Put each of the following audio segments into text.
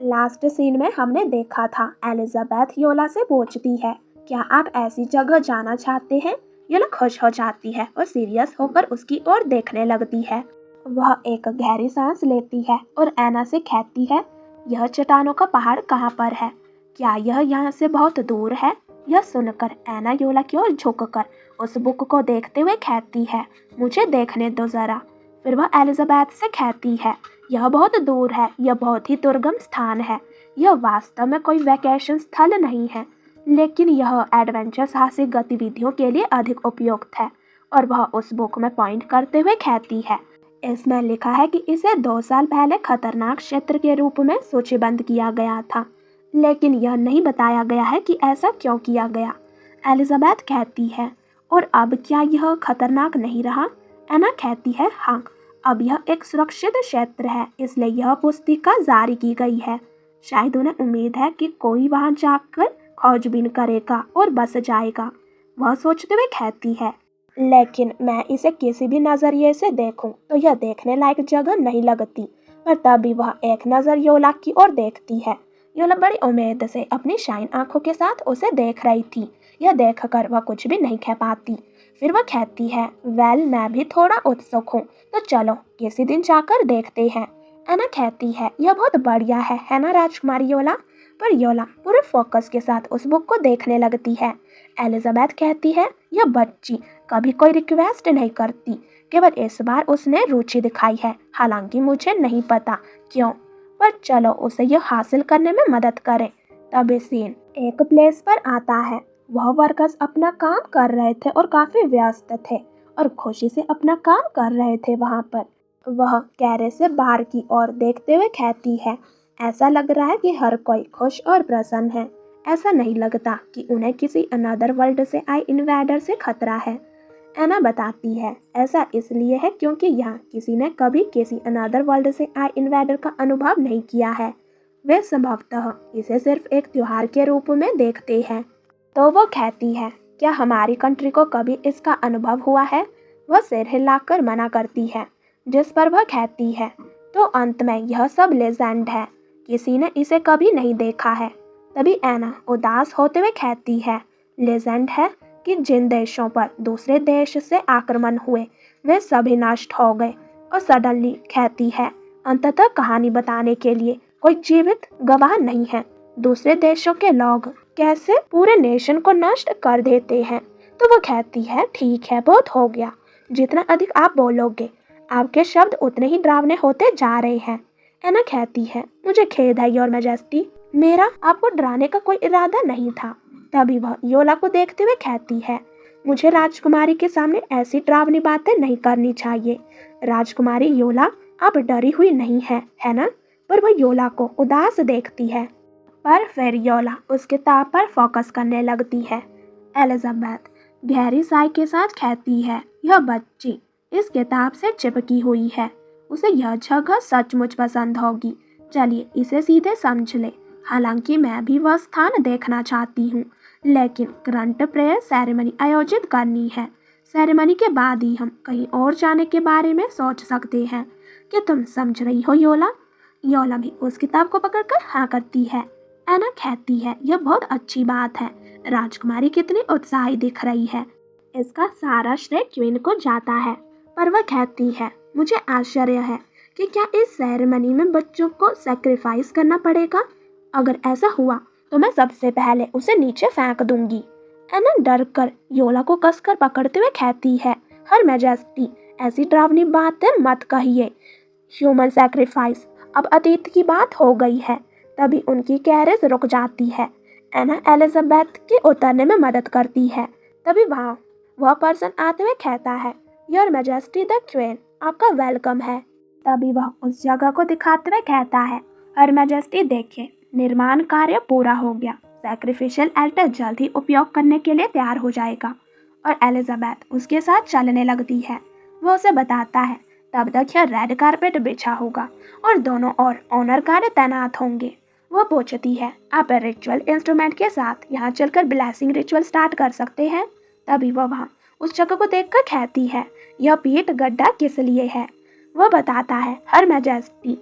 Last scene में हमने देखा था एलिजाबेथ योला से पूछती है, क्या आप ऐसी जगह जाना चाहते हैं? योला खुश हो जाती है और सीरियस होकर उसकी ओर देखने लगती है। वह एक गहरी सांस लेती है और ऐना से कहती है, यह चट्टानों का पहाड़ कहाँ पर है? क्या यह यहाँ से बहुत दूर है? यह सुनकर ऐना योला की ओर झुककर उस बुक को देखते हुए कहती है, मुझे देखने दो जरा। फिर वह एलिजाबेथ से कहती है, यह बहुत दूर है, यह बहुत ही दुर्गम स्थान है। यह वास्तव में कोई वैकेशन स्थल नहीं है, लेकिन यह एडवेंचर साहसिक गतिविधियों के लिए अधिक उपयुक्त है। और वह उस बुक में पॉइंट करते हुए कहती है, इसमें लिखा है कि इसे 2 साल पहले खतरनाक क्षेत्र के रूप में सूचीबद्ध किया गया था, लेकिन यह नहीं बताया गया है कि ऐसा क्यों किया गया। एलिजाबेथ कहती है, और अब क्या यह खतरनाक नहीं रहा? ऐना कहती है, हाँ, अब यह एक सुरक्षित क्षेत्र है, इसलिए यह पुस्तिका जारी की गई है। शायद उन्हें उम्मीद है कि कोई वहां जाकर खोजबीन करेगा और बस जाएगा। वह सोचते हुए कहती है, लेकिन मैं इसे किसी भी नजरिए से देखूं तो यह देखने लायक जगह नहीं लगती। पर तभी वह एक नजर योला की ओर देखती है। योला बड़ी उम्मीद से अपनी शाइन आंखों के साथ उसे देख रही थी। यह देखकर वह कुछ भी नहीं कह पाती। फिर वह कहती है, वेल, मैं भी थोड़ा उत्सुक हूँ, तो चलो किसी दिन जाकर देखते हैं। ऐना कहती है, यह बहुत बढ़िया है ना राजकुमारी योला? पर योला पूरे फोकस के साथ उस बुक को देखने लगती है। एलिजाबेथ कहती है, यह बच्ची कभी कोई रिक्वेस्ट नहीं करती, केवल इस बार उसने रुचि दिखाई है, हालांकि मुझे नहीं पता क्यों, पर चलो उसे यह हासिल करने में मदद करें। तभी सीन एक प्लेस पर आता है। वह वर्कर्स अपना काम कर रहे थे और काफी व्यस्त थे और खुशी से अपना काम कर रहे थे वहां पर। वह कैरे से बाहर की ओर देखते हुए कहती है, ऐसा लग रहा है कि हर कोई खुश और प्रसन्न है। ऐसा नहीं लगता कि उन्हें किसी अनदर वर्ल्ड से आए इन्वेडर से खतरा है। ऐना बताती है, ऐसा इसलिए है क्योंकि यहाँ किसी ने कभी किसी अनदर वर्ल्ड से आए इन्वेडर का अनुभव नहीं किया है। वे संभवतः इसे सिर्फ एक त्योहार के रूप में देखते हैं। तो वो कहती है, क्या हमारी कंट्री को कभी इसका अनुभव हुआ है? वह सिर हिलाकर मना करती है, जिस पर वह कहती है, तो अंत में यह सब लेजेंड है, किसी ने इसे कभी नहीं देखा है। तभी ऐना उदास होते हुए कहती है, लेजेंड है कि जिन देशों पर दूसरे देश से आक्रमण हुए वे सभी नष्ट हो गए। और सडनली कहती है, अंततः कहानी बताने के लिए कोई जीवित गवाह नहीं है। दूसरे देशों के लोग कैसे पूरे नेशन को नष्ट कर देते हैं। तो वो कहती है, ठीक है, बहुत हो गया, जितना अधिक आप बोलोगे आपके शब्द उतने ही डरावने होते जा रहे हैं। ऐना कहती है, मुझे खेद है योर मैजेस्टी, मेरा आपको डराने का कोई इरादा नहीं था। तभी वह योला को देखते हुए कहती है, मुझे राजकुमारी के सामने ऐसी डरावनी बातें नहीं करनी चाहिए। राजकुमारी योला, आप डरी हुई नहीं है ना? पर वह योला को उदास देखती है। पर फिर योला उस किताब पर फोकस करने लगती है। एलिजाबेथ गहरी साई के साथ कहती है, यह बच्ची इस किताब से चिपकी हुई है, उसे यह जगह सचमुच पसंद होगी। चलिए इसे सीधे समझ ले। हालांकि मैं भी वह स्थान देखना चाहती हूँ, लेकिन ग्रंट प्रेयर सेरेमनी आयोजित करनी है। सेरेमनी के बाद ही हम कहीं और जाने के बारे में सोच सकते हैं। क्या तुम समझ रही हो योला? योला भी उस किताब को पकड़कर हाँ करती है। ऐना कहती है, यह बहुत अच्छी बात है। राजकुमारी कितनी उत्साही दिख रही है। इसका सारा श्रेय क्वीन को जाता है। पर वह कहती है, मुझे आश्चर्य है कि क्या इस सेरेमनी में बच्चों को सैक्रिफाइस करना पड़ेगा। अगर ऐसा हुआ तो मैं सबसे पहले उसे नीचे फेंक दूंगी। ऐना डर कर योला को कसकर पकड़ते हुए कहती है, हर मैजेस्टी, ऐसी डरावनी बातें मत कहिए। ह्यूमन सैक्रिफाइस अब अतीत की बात हो गई है। तभी उनकी कैरेज रुक जाती है। ऐना एलिजाबेथ के उतरने में मदद करती है। तभी वह पर्सन आते हुए कहता है, योर मैजेस्टी द क्वीन, आपका वेलकम है। तभी वह उस जगह को दिखाते हुए कहता है, हर मैजेस्टी देखिए, निर्माण कार्य पूरा हो गया। सैक्रिफिशियल एल्टर जल्द ही उपयोग करने के लिए तैयार हो जाएगा। और एलिजाबेथ उसके साथ चलने लगती है। वह उसे बताता है, तब तक यह रेड कारपेट बिछा होगा और दोनों ओर ऑनर गार्ड तैनात होंगे। वह पूछती है, आप रिचुअल इंस्ट्रूमेंट के साथ यहाँ चलकर ब्लेसिंग रिचुअल स्टार्ट कर सकते हैं। तभी वह वहाँ उस जगह को देखकर कहती है, यह पीठ गड्ढा किस लिए है? वह बताता है, हर मैजेस्टी,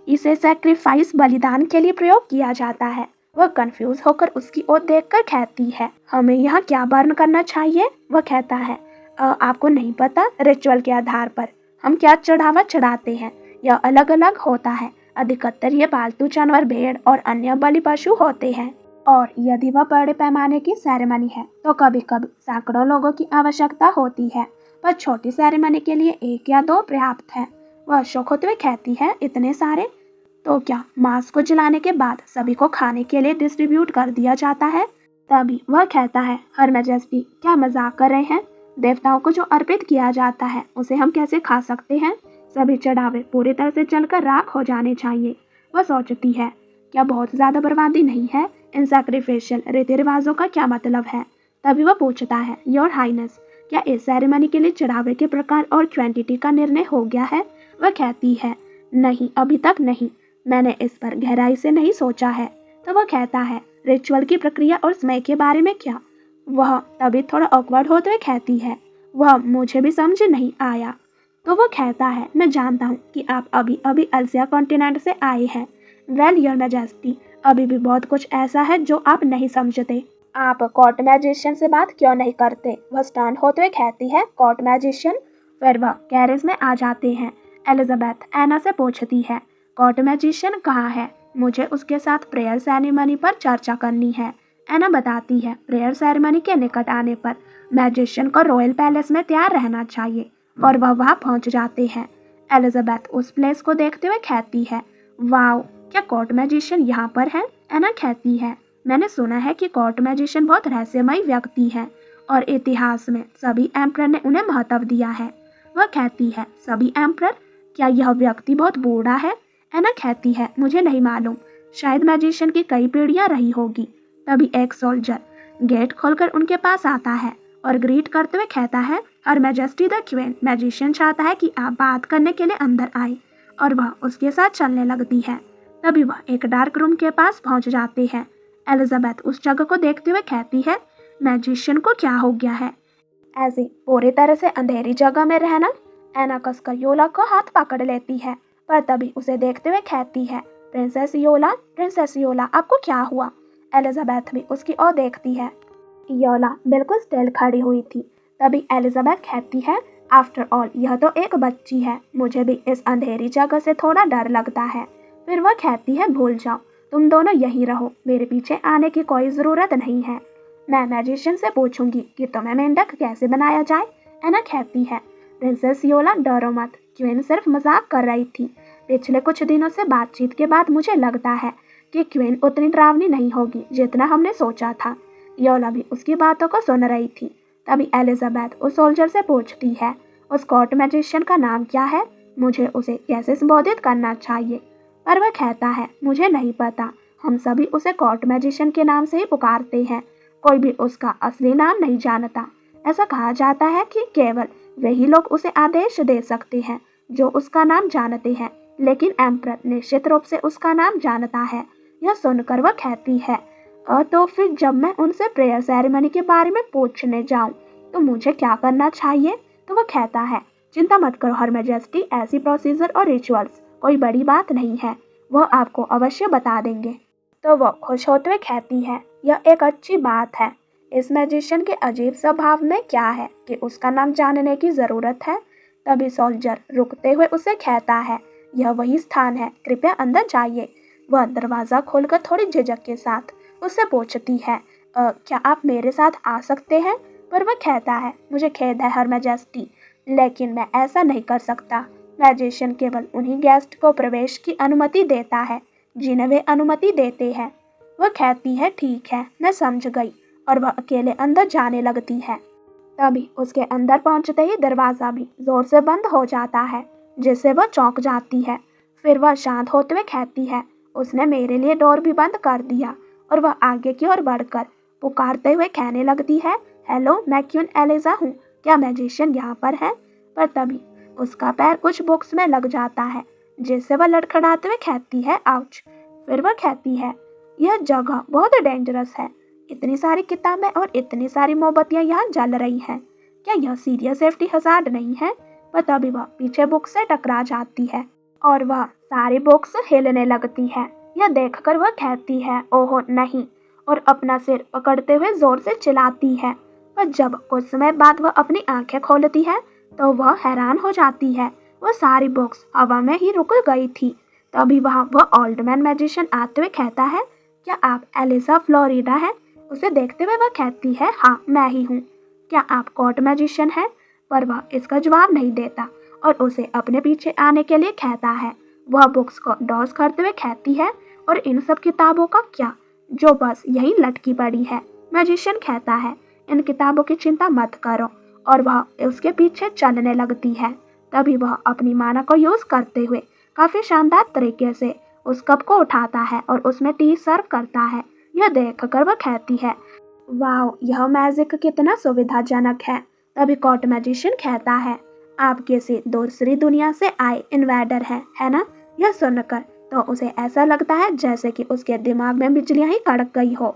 इसे सैक्रिफाइस बलिदान के लिए प्रयोग किया जाता है। वह कंफ्यूज होकर उसकी ओर देखकर कहती है, हमें यहाँ क्या बर्न करना चाहिए? वह कहता है, आपको नहीं पता, रिचुअल के आधार पर हम क्या चढ़ावा चढ़ाते हैं यह अलग अलग होता है। अधिकतर ये पालतू जानवर, भेड़ और अन्य बलि पशु होते हैं, और यदि वह बड़े पैमाने की सेरेमनी है तो कभी कभी सैकड़ों लोगों की आवश्यकता होती है, पर छोटी सेरेमनी के लिए 1 या 2 पर्याप्त है। वह शौक होते हुए कहती है, इतने सारे? तो क्या मांस को जलाने के बाद सभी को खाने के लिए डिस्ट्रीब्यूट कर दिया जाता है? तभी वह कहता है, हर मैजेस्टी, क्या मजाक कर रहे हैं? देवताओं को जो अर्पित किया जाता है उसे हम कैसे खा सकते हैं? सभी चढ़ावे पूरी तरह से जलकर राख हो जाने चाहिए। वह सोचती है, क्या बहुत ज्यादा बर्बादी नहीं है? इन सैक्रिफिशियल रीति रिवाजों का क्या मतलब है? तभी वह पूछता है, योर हाइनेस, क्या इस सेरेमनी के लिए चढ़ावे के प्रकार और क्वांटिटी का निर्णय हो गया है? वह कहती है, नहीं, अभी तक नहीं, मैंने इस पर गहराई से नहीं सोचा है। तो वह कहता है, रिचुअल की प्रक्रिया और समय के बारे में क्या? वह तभी थोड़ा ऑकवर्ड होते हुए कहती है, वह मुझे भी समझ नहीं आया। तो वो कहता है, मैं जानता हूँ कि आप अभी अभी अल्सिया कॉन्टिनेंट से आए हैं। वेल योर मैजेस्टी, अभी भी बहुत कुछ ऐसा है जो आप नहीं समझते। आप कोर्ट मैजिशियन से बात क्यों नहीं करते? वह स्टैंड होते हुए कहती है, कोर्ट मैजिशियन? फिर वह कैरेज में आ जाते हैं। एलिजाबेथ एना से पूछती है, कोर्ट मैजिशियन कहाँ है? मुझे उसके साथ प्रेयर सेरेमनी पर चर्चा करनी है। एना बताती है, प्रेयर सेरेमनी के निकट आने पर मैजिशियन को रॉयल पैलेस में तैयार रहना चाहिए, और वह वहाँ पहुँच जाते हैं। एलिजाबेथ उस प्लेस को देखते हुए कहती है, वाओ, क्या कोर्ट मैजिशियन यहाँ पर है? एना कहती है, मैंने सुना है कि कोर्ट मैजिशियन बहुत रहस्यमयी व्यक्ति है और इतिहास में सभी एम्परर ने उन्हें महत्व दिया है। वह कहती है, सभी एम्परर? क्या यह व्यक्ति बहुत बूढ़ा है? एना कहती है, मुझे नहीं मालूम, शायद मैजिशियन की कई पीढ़ियां रही होगी। तभी एक सोल्जर गेट खोलकर उनके पास आता है और ग्रीट करते हुए कहता है, हर मैजेस्टी द क्वीन, मैजिशियन चाहता है कि आप बात करने के लिए अंदर आए, और वह उसके साथ चलने लगती है। तभी वह एक डार्क रूम के पास पहुंच जाते हैं। एलिजाबेथ उस जगह को देखते हुए कहती है, मैजिशियन को क्या हो गया है? ऐसी पूरी तरह से अंधेरी जगह में रहना? एना कसकर योला को हाथ पकड़ लेती है, पर तभी उसे देखते हुए कहती है, प्रिंसेस योला, प्रिंसेस योला, आपको क्या हुआ? एलिजाबेथ भी उसकी ओर देखती है। योला बिल्कुल स्टिल खड़ी हुई थी। तभी एलिजाबेथ कहती है, आफ्टर ऑल यह तो एक बच्ची है, मुझे भी इस अंधेरी जगह से थोड़ा डर लगता है। फिर वह कहती है, भूल जाओ, तुम दोनों यहीं रहो, मेरे पीछे आने की कोई ज़रूरत नहीं है। मैं मैजिशियन से पूछूंगी कि तुम्हें मेंढक कैसे बनाया जाए। एना कहती है, प्रिंसेस योला, डरो मत, क्वीन सिर्फ मजाक कर रही थी। पिछले कुछ दिनों से बातचीत के बाद मुझे लगता है कि क्वीन उतनी डरावनी नहीं होगी जितना हमने सोचा था। योला भी उसकी बातों को सुन रही थी। तभी एलिजाबेथ उस सोल्जर से पूछती है, उस कोर्ट मैजिशियन का नाम क्या है? मुझे उसे कैसे संबोधित करना चाहिए? पर वह कहता है, मुझे नहीं पता, हम सभी उसे कोर्ट मैजिशियन के नाम से ही पुकारते हैं, कोई भी उसका असली नाम नहीं जानता। ऐसा कहा जाता है कि केवल वही लोग उसे आदेश दे सकते हैं जो उसका नाम जानते हैं, लेकिन एम्परर निश्चित रूप से उसका नाम जानता है। यह सुनकर वह कहती है, तो फिर जब मैं उनसे प्रेयर सेरेमनी के बारे में पूछने जाऊं तो मुझे क्या करना चाहिए? तो वह कहता है, चिंता मत करो हर मैजेस्टी, ऐसी प्रोसीजर और रिचुअल्स कोई बड़ी बात नहीं है, वह आपको अवश्य बता देंगे। तो वह खुश होते हुए कहती है, यह एक अच्छी बात है। इस मैजिशियन के अजीब स्वभाव में क्या है कि उसका नाम जानने की जरूरत है? तभी सोल्जर रुकते हुए उसे कहता है, यह वही स्थान है, कृपया अंदर जाइए। वह दरवाजा खोलकर थोड़ी झिझक के साथ उससे पूछती है, क्या आप मेरे साथ आ सकते हैं? पर वह कहता है, मुझे खेद है हर मैजेस्टी, लेकिन मैं ऐसा नहीं कर सकता। मैजिशियन केवल उन्हीं गेस्ट को प्रवेश की अनुमति देता है जिन्हें वे अनुमति देते हैं। वह कहती है, ठीक है, मैं समझ गई, और वह अकेले अंदर जाने लगती है। तभी उसके अंदर पहुंचते ही दरवाज़ा भी जोर से बंद हो जाता है, जिससे वह चौंक जाती है। फिर वह शांत होते हुए कहती है, उसने मेरे लिए डोर भी बंद कर दिया, और वह आगे की ओर बढ़कर पुकारते हुए कहने लगती है, हेलो, मैं क्वीन एलिजा हूँ, क्या मैजिशियन यहाँ पर है? पर तभी उसका पैर कुछ बुक्स में लग जाता है, जिससे वह लड़खड़ाते हुए कहती है, आउच। फिर वह कहती है, यह जगह बहुत डेंजरस है, इतनी सारी किताबें और इतनी सारी मोमबत्तियाँ यहाँ जल रही हैं, क्या यह सीरियस सेफ्टी हजार्ड नहीं है? पर तभी वह पीछे बुक्स से टकरा जाती है और वह सारी बुक्स हिलने लगती है। यह देखकर वह कहती है ओह नहीं, और अपना सिर पकड़ते हुए जोर से चिल्लाती है। पर जब कुछ समय बाद वह अपनी आंखें खोलती है तो वह हैरान हो जाती है। वह सारी बुक्स हवा में ही रुक गई थी। तभी वह ओल्ड मैन मैजिशियन आते हुए कहता है, क्या आप एलिसा फ्लोरिडा हैं? उसे देखते हुए वह कहती है, हाँ मैं ही हूँ। क्या आप कोर्ट मैजिशियन हैं? पर वह इसका जवाब नहीं देता और उसे अपने पीछे आने के लिए कहता है। वह बुक्स को डॉस करते हुए कहती है, और इन सब किताबों का क्या, जो बस यहीं लटकी पड़ी है। मैजिशियन कहता है, इन किताबों की चिंता मत करो, और वह उसके पीछे चलने लगती है। तभी वह अपनी माना को यूज करते हुए काफी शानदार तरीके से उस कप को उठाता है और उसमें टी सर्व करता है। यह देखकर वह कहती है, वाह यह मैजिक कितना सुविधाजनक है। तभी कोर्ट मैजिशियन कहता है, आप किसी दूसरी दुनिया से आए इन्वेडर हैं, है ना? यह सुनकर तो उसे ऐसा लगता है जैसे कि उसके दिमाग में बिजलियां ही कड़क गई हो।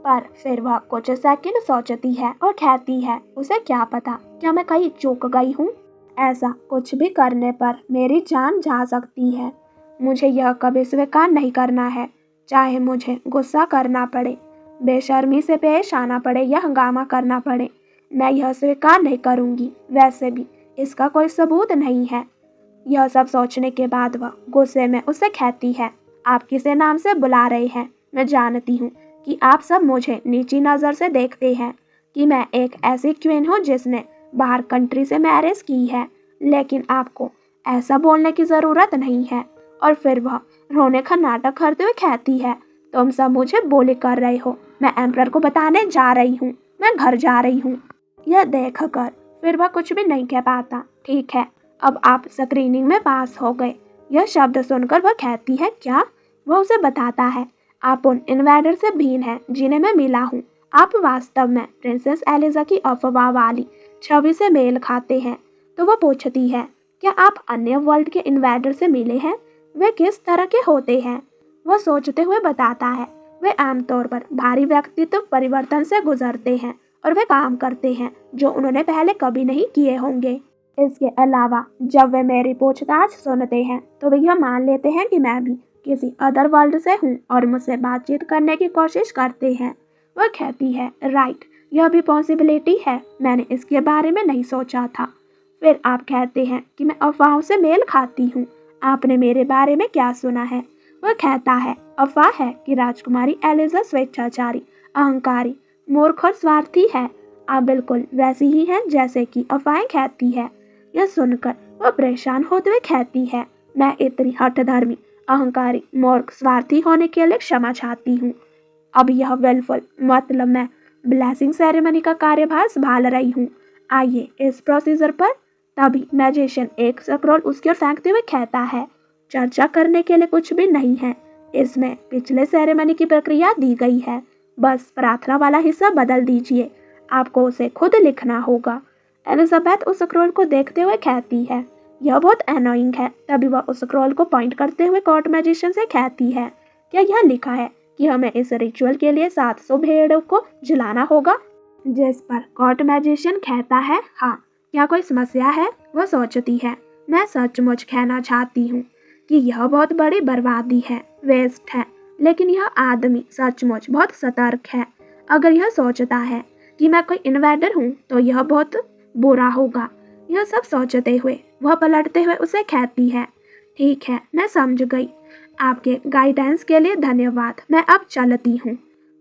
पर फिर वह कुछ सेकंड सोचती है और कहती है, उसे क्या पता, क्या मैं कहीं चूक गई हूँ? ऐसा कुछ भी करने पर मेरी जान जा सकती है। मुझे यह कभी स्वीकार नहीं करना है, चाहे मुझे गुस्सा करना पड़े, बेशर्मी से पेश आना पड़े या हंगामा करना पड़े। मैं यह स्वीकार नहीं करूँगी। वैसे भी इसका कोई सबूत नहीं है। यह सब सोचने के बाद वह गुस्से में उसे कहती है, आप किसे नाम से बुला रहे हैं? मैं जानती हूँ कि आप सब मुझे नीची नज़र से देखते हैं, कि मैं एक ऐसी क्वीन हूँ जिसने बाहर कंट्री से मैरिज की है, लेकिन आपको ऐसा बोलने की ज़रूरत नहीं है। और फिर वह रोने का नाटक करते हुए कहती है, तुम सब मुझे बोली कर रहे हो। मैं एम्परर को बताने जा रही हूँ, मैं घर जा रही हूँ। यह देखकर फिर वह कुछ भी नहीं कह पाता। ठीक है, अब आप स्क्रीनिंग में पास हो गए। यह शब्द सुनकर वह कहती है, क्या? वह उसे बताता है, आप उन इन्वेडर से भिन्न हैं जिन्हें मैं मिला हूँ। आप वास्तव में प्रिंसेस एलिजा की अफवाह वाली छवि से मेल खाते हैं। तो वह पूछती है, क्या आप अन्य वर्ल्ड के इन्वेडर से मिले हैं? वे किस तरह के होते हैं? वह सोचते हुए बताता है, वे आमतौर पर भारी व्यक्तित्व परिवर्तन से गुजरते हैं और वे काम करते हैं जो उन्होंने पहले कभी नहीं किए होंगे। इसके अलावा जब वे मेरी पूछताछ सुनते हैं तो वे यह मान लेते हैं कि मैं भी किसी अदर वर्ल्ड से हूँ और मुझसे बातचीत करने की कोशिश करते हैं। वह कहती है, राइट, यह भी पॉसिबिलिटी है, मैंने इसके बारे में नहीं सोचा था। फिर आप कहते हैं कि मैं अफवाहों से मेल खाती हूँ। आपने मेरे बारे में क्या सुना है? वह कहता है, अफवाह है कि राजकुमारी एलिजा स्वेच्छाचारी, अहंकारी, मूर्ख और स्वार्थी है। आप बिल्कुल वैसी ही हैं जैसे कि अफवाहें कहती है। यह सुनकर वह परेशान होते हुए कहती है, मैं इतनी हठधर्मी, अहंकारी, मूर्ख, स्वार्थी होने के लिए क्षमा चाहती हूँ। अब यह विलफुल, मतलब मैं ब्लेसिंग सेरेमनी का कार्यभार संभाल रही हूँ। आइए इस प्रोसीजर पर। तभी मैजिशियन एक स्क्रॉल उसकी ओर फेंकते हुए कहता है, चर्चा करने के लिए कुछ भी नहीं है, इसमें पिछले सेरेमनी की प्रक्रिया दी गई है, बस प्रार्थना वाला हिस्सा बदल दीजिए, आपको उसे खुद लिखना होगा। एलिजाबेथ उस स्क्रॉल को देखते हुए कहती है, यह बहुत एनोइंग है। तभी वह उस स्क्रॉल को पॉइंट करते हुए कोर्ट मैजिशियन से कहती है, क्या यह लिखा है कि हमें इस रिचुअल के लिए 700 भेड़ों को जलाना होगा? जिस पर कोर्ट मैजिशियन कहता है, हाँ, क्या कोई समस्या है? वह सोचती है, मैं सचमुच कहना चाहती हूँ कि यह बहुत बड़ी बर्बादी है, वेस्ट है, लेकिन यह आदमी सचमुच बहुत सतर्क है। अगर यह सोचता है कि मैं कोई इन्वेडर हूँ तो यह बहुत बुरा होगा। यह सब सोचते हुए वह पलटते हुए उसे कहती है, ठीक है, मैं समझ गई, आपके गाइडेंस के लिए धन्यवाद, मैं अब चलती हूँ।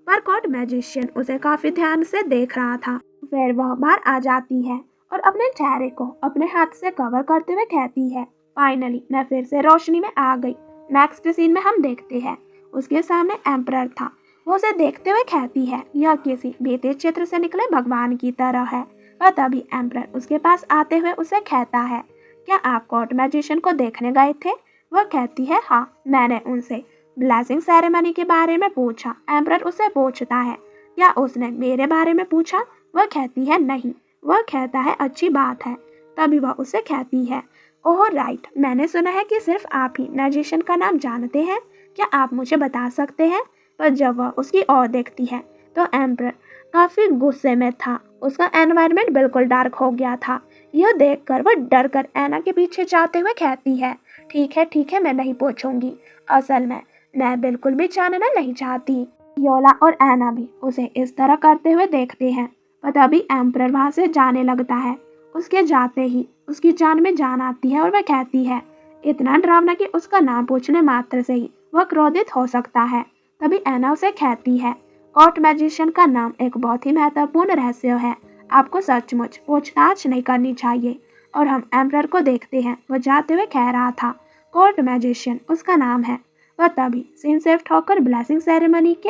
पर कोर्ट मैजिशियन उसे काफी ध्यान से देख रहा था। फिर वह बाहर आ जाती है और अपने चेहरे को अपने हाथ से कवर करते हुए कहती है, फाइनली मैं फिर से रोशनी में आ गई। नेक्स्ट सीन में हम देखते हैं उसके सामने एम्परर था। वो उसे देखते हुए कहती है, यह किसी बीते चित्र से निकले भगवान की तरह है। और तभी एम्परर उसके पास आते हुए उसे कहता है, क्या आप कोर्ट मैजिशियन को देखने गए थे? वह कहती है, हाँ, मैंने उनसे ब्लेसिंग सेरेमनी के बारे में पूछा। एम्परर उसे पूछता है, क्या उसने मेरे बारे में पूछा? वह कहती है, नहीं। वह कहता है, अच्छी बात है। तभी वह उसे कहती है, ओह राइट, मैंने सुना है कि सिर्फ आप ही मैजिशियन का नाम जानते हैं, क्या आप मुझे बता सकते हैं? पर जब वह उसकी ओर देखती है तो एम्परर काफी गुस्से में था। उसका एनवायरनमेंट बिल्कुल डार्क हो गया था। यह देखकर वह डर कर एना के पीछे जाते हुए कहती है, ठीक है, मैं नहीं पूछूंगी। असल में मैं बिल्कुल भी जानना नहीं चाहती। योला और एना भी उसे इस तरह करते हुए देखते हैं। पर तभी एम्परर वहां से जाने लगता है। उसके जाते ही उसकी जान में जान आती है और वह कहती है, इतना डरावना कि उसका नाम पूछने मात्र से ही वह क्रोधित हो सकता है। तभी एना उसे कहती है, कोर्ट मैजिशियन का नाम एक बहुत ही महत्वपूर्ण रहस्य है। आपको सचमुच पूछताछ नहीं करनी चाहिए। और हम एम्परर को देखते हैं। वह जाते हुए कह रहा था, कोर्ट मैजिशियन उसका नाम है। वह तभी सीन शिफ्ट होकर ब्लेसिंग सेरेमनी के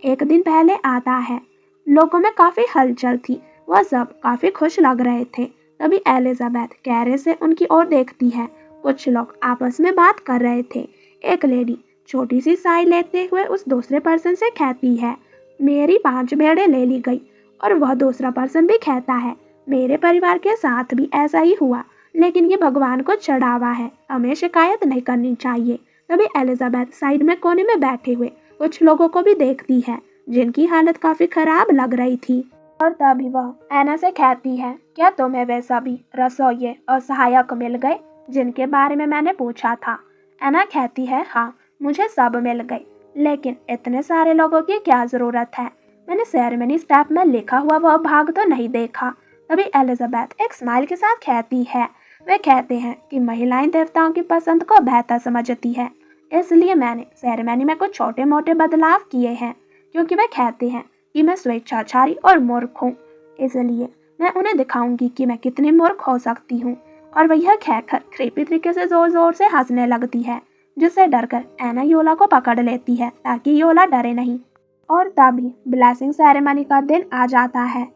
एक दिन पहले आता है। लोगों में काफी हलचल थी। वह सब काफी खुश लग रहे थे। तभी एलिजाबेथ गहरे से उनकी ओर देखती है। कुछ लोग आपस में बात कर रहे थे। एक लेडी छोटी सी साई लेते हुए उस दूसरे पर्सन से कहती है, मेरी 5 भेड़ें ले ली गई। और वह दूसरा पर्सन भी कहता है, मेरे परिवार के साथ भी ऐसा ही हुआ, लेकिन ये भगवान को चढ़ावा है, हमें शिकायत नहीं करनी चाहिए। तभी एलिजाबेथ साइड में कोने में बैठे हुए कुछ लोगों को भी देखती है, जिनकी हालत काफी खराब लग रही थी। और तभी वह एना से कहती है, क्या तुम्हें वे सभी रसोइये और सहायक मिल गए जिनके बारे में मैंने पूछा था? एना कहती है, हाँ, मुझे सब मिल गए, लेकिन इतने सारे लोगों की क्या जरूरत है? मैंने सेरेमनी स्टैप में लिखा हुआ वह भाग तो नहीं देखा। तभी एलिजाबेथ एक स्माइल के साथ कहती है, वे कहते हैं कि महिलाएं देवताओं की पसंद को बेहतर समझती है, इसलिए मैंने सेरेमनी में कुछ छोटे मोटे बदलाव किए हैं, क्योंकि वे कहते हैं कि मैं स्वेच्छाचारी और मूर्ख हूँ, इसलिए मैं उन्हें दिखाऊंगी कि मैं कितनी मूर्ख हो सकती हूँ। और वह यह कहकर क्रीपी तरीके से जोर जोर से हंसने लगती है, जिससे डरकर एना योला को पकड़ लेती है ताकि योला डरे नहीं। और तभी ब्लेसिंग सेरेमनी का दिन आ जाता है।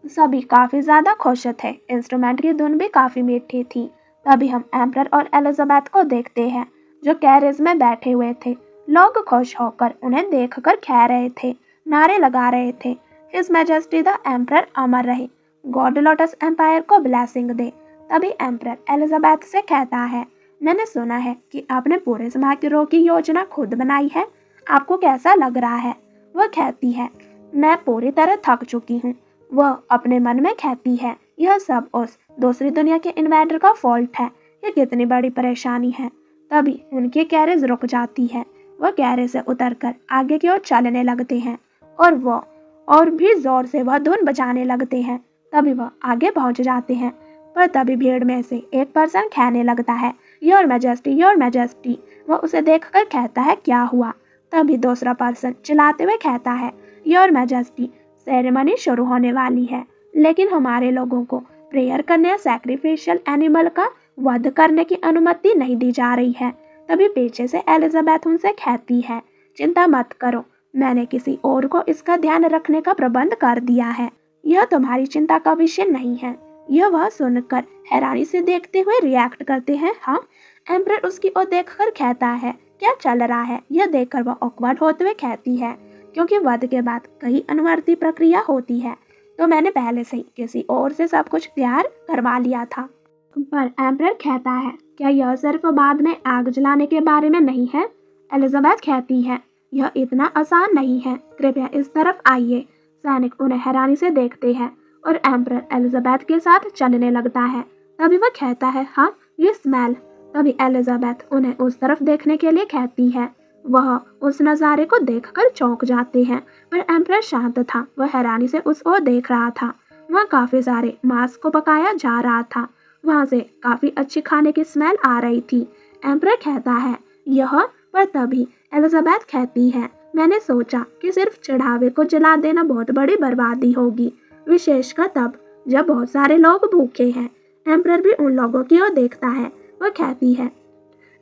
सभी काफी ज्यादा खुश थे। इंस्ट्रूमेंट की धुन भी काफी मीठी थी। तभी हम एम्परर और एलिजाबेथ को देखते हैं, जो कैरेज में बैठे हुए थे। लोग खुश होकर उन्हें देखकर कह रहे थे, नारे लगा रहे थे, हिज मैजेस्टी द एम्परर अमर रहे, गॉड लोटस एम्पायर को ब्लेसिंग दे। तभी एम्परर एलिजाबेथ से कहता है, मैंने सुना है कि आपने पूरे समारोह की योजना खुद बनाई है, आपको कैसा लग रहा है? वह कहती है, मैं पूरी तरह थक चुकी हूँ। वह अपने मन में कहती है, यह सब उस दूसरी दुनिया के इन्वेंटर का फॉल्ट है, ये कितनी बड़ी परेशानी है। तभी उनकी कैरेज रुक जाती है। वह कैरेज से उतरकर आगे की ओर चलने लगते हैं और वह और भी जोर से वह धुन बजाने लगते हैं। तभी वह आगे पहुंच जाते हैं, पर तभी भीड़ में से एक पर्सन कहने लगता है, योर मैजेस्टी, योर मैजेस्टी। वह उसे देखकर कहता है, क्या हुआ? तभी दूसरा पर्सन चिल्लाते हुए कहता है, योर मैजेस्टी, सेरेमनी शुरू होने वाली है, लेकिन हमारे लोगों को प्रेयर करने या सैक्रिफिशियल एनिमल का वध करने की अनुमति नहीं दी जा रही है। तभी पीछे से एलिजाबेथ उनसे कहती है, चिंता मत करो, मैंने किसी और को इसका ध्यान रखने का प्रबंध कर दिया है, यह तुम्हारी चिंता का विषय नहीं है। यह वह सुनकर हैरानी से देखते हुए रिएक्ट करते हैं। हाँ, एम्परर उसकी ओर देखकर कहता है, क्या चल रहा है? यह देखकर वह ऑकवर्ड होते हुए कहती है, क्योंकि वध के बाद कई अनुवर्ती प्रक्रिया होती है, तो मैंने पहले से ही किसी और से सब कुछ तैयार करवा लिया था। पर एम्परर कहता है, क्या यह सिर्फ बाद में आग जलाने के बारे में नहीं है? एलिजाबेथ कहती है, यह इतना आसान नहीं है, कृपया इस तरफ आइए। सैनिक उन्हें हैरानी से देखते हैं और एम्परर एलिजाबेथ के साथ चलने लगता है। तभी वह कहता है, हाँ, ये स्मेल। तभी एलिजाबेथ उन्हें उस तरफ देखने के लिए कहती है। वह उस नज़ारे को देखकर चौंक जाते हैं, पर एम्परर शांत था। वह हैरानी से उस ओर देख रहा था। वहाँ काफी सारे मांस को पकाया जा रहा था। वहाँ से काफी अच्छी खाने की स्मेल आ रही थी। एम्परर कहता है, यह। पर तभी एलिजाबेथ कहती है, मैंने सोचा कि सिर्फ चढ़ावे को जला देना बहुत बड़ी बर्बादी होगी, विशेषकर तब जब बहुत सारे लोग भूखे हैं। एम्परर भी उन लोगों की ओर देखता है। वह कहती है,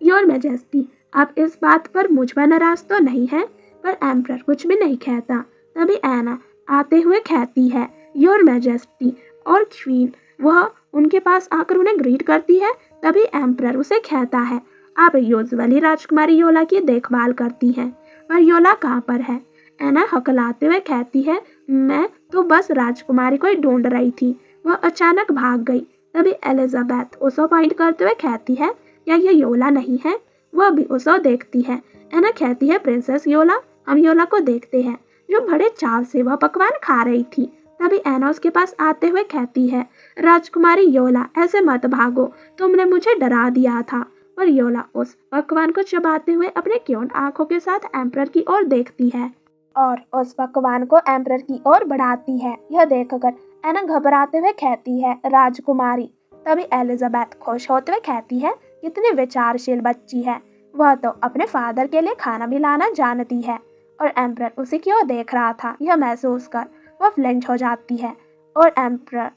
योर मैजेस्टी, आप इस बात पर मुझ पर नाराज तो नहीं है? पर एम्परर कुछ भी नहीं कहता। तभी एना आते हुए कहती है, योर मैजेस्टी, और क्वीन वह उनके पास आकर उन्हें ग्रीट करती है। तभी एम्परर उसे कहता है, आप यूजुअली राजकुमारी योला की देखभाल करती हैं, पर योला कहाँ पर है? एना हकलाते हुए कहती है, मैं तो बस राजकुमारी को ही ढूंढ रही थी, वह अचानक भाग गई। तभी एलिजाबेथ उसे पॉइंट करते हुए कहती है, क्या यह योला नहीं है? वह भी उसे देखती है। एना कहती है, प्रिंसेस योला। हम योला को देखते हैं, जो बड़े चाव से वह पकवान खा रही थी। तभी एना उसके पास आते हुए कहती है, राजकुमारी योला, ऐसे मत भागो, तुमने मुझे डरा दिया था। और योला उस पकवान को चबाते हुए अपने क्यूट आंखों के साथ एम्परर की ओर देखती है और उस पकवान को एम्परर की ओर बढ़ाती है। यह देखकर एना घबराते हुए कहती है, राजकुमारी। तभी एलिजाबेथ खुश होते हुए कहती है, कितनी विचारशील बच्ची है, वह तो अपने फादर के लिए खाना भी लाना जानती है। और एम्परर उसी की ओर देख रहा था। यह महसूस कर वह फ्लिंच हो जाती है और एम्परर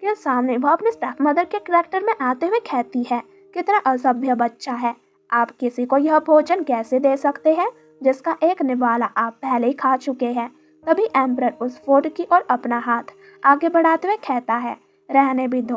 के सामने वह अपने स्टेप मदर के करैक्टर में आते हुए कहती है, कितना असभ्य बच्चा है, आप किसी को यह भोजन कैसे दे सकते हैं जिसका एक निवाला आप पहले ही खा चुके हैं। तभी एम्परर उस फूड की ओर अपना हाथ आगे बढ़ाते हुए कहता है, रहने भी दो।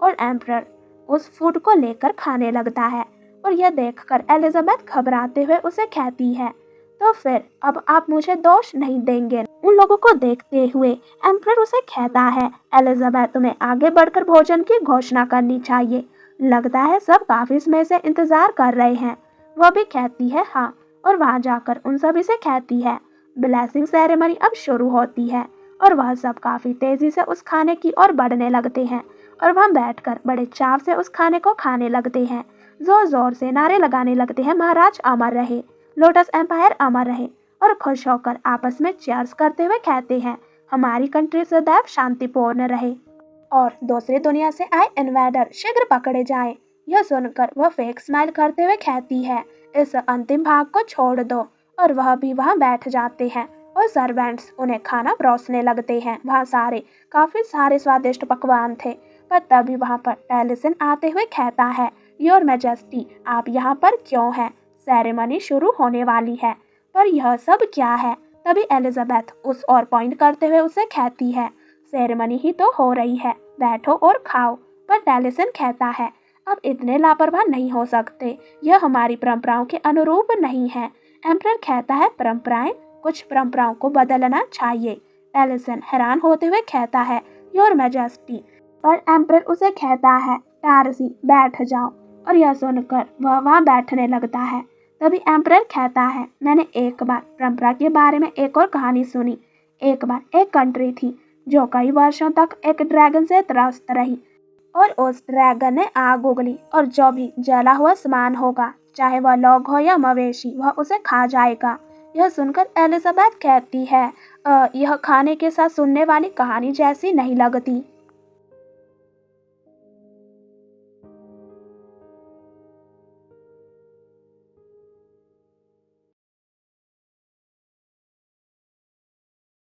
और एम्परर उस फूड को लेकर खाने लगता है और यह देखकर एलिजाबेथ घबराते हुए उसे कहती है, तो फिर अब आप मुझे दोष नहीं देंगे। उन लोगों को देखते हुए एम्परर उसे कहता है, एलिजाबेथ, तुम्हें आगे बढ़कर भोजन की घोषणा करनी चाहिए, लगता है सब काफी समय से इंतजार कर रहे हैं। वह भी कहती है हाँ, और वहां जाकर उन सभी से कहती है, ब्लेसिंग सेरेमनी अब शुरू होती है। और वह सब काफी तेजी से उस खाने की ओर बढ़ने लगते हैं और वहां बैठकर बड़े चाव से उस खाने को खाने लगते हैं। जोर जोर से नारे लगाने लगते हैं, महाराज अमर रहे, लोटस एम्पायर अमर रहे, और खुश होकर आपस में चीयर्स करते हुए कहते हैं, हमारी कंट्री सदैव शांतिपूर्ण रहे और दूसरी दुनिया से आए इन्वेडर शीघ्र पकड़े जाएं। यह सुनकर वह फेक स्माइल करते हुए कहती है, इस अंतिम भाग को छोड़ दो। और वह भी वहां बैठ जाते हैं और सर्वेंट्स उन्हें खाना परोसने लगते हैं। वहाँ काफी सारे स्वादिष्ट पकवान थे। पर तभी वहाँ पर टेलिसन आते हुए कहता है, योर मैजेस्टी, आप यहाँ पर क्यों हैं? सेरेमनी शुरू होने वाली है। पर यह सब क्या है? तभी एलिजाबेथ उस ओर पॉइंट करते हुए उसे कहती है, सेरेमनी ही तो हो रही है, बैठो और खाओ। पर टेलिसन कहता है, अब इतने लापरवाह नहीं हो सकते, यह हमारी परंपराओं के अनुरूप नहीं है। एम्परर कहता है, परंपराएं, कुछ परंपराओं को बदलना चाहिए। टेलिसन हैरान होते हुए कहता है, योर मैजेस्टी। पर एम्परर उसे कहता है, टारसी, बैठ जाओ। और यह सुनकर वह वहाँ बैठने लगता है। तभी एम्परर कहता है, मैंने एक बार परंपरा के बारे में एक और कहानी सुनी। एक बार एक कंट्री थी जो कई वर्षों तक एक ड्रैगन से त्रस्त रही और उस ड्रैगन ने आग उगली और जो भी जला हुआ सामान होगा, चाहे वह लोग हो या मवेशी, वह उसे खा जाएगा। यह सुनकर एलिजाबेथ कहती है, यह खाने के साथ सुनने वाली कहानी जैसी नहीं लगती।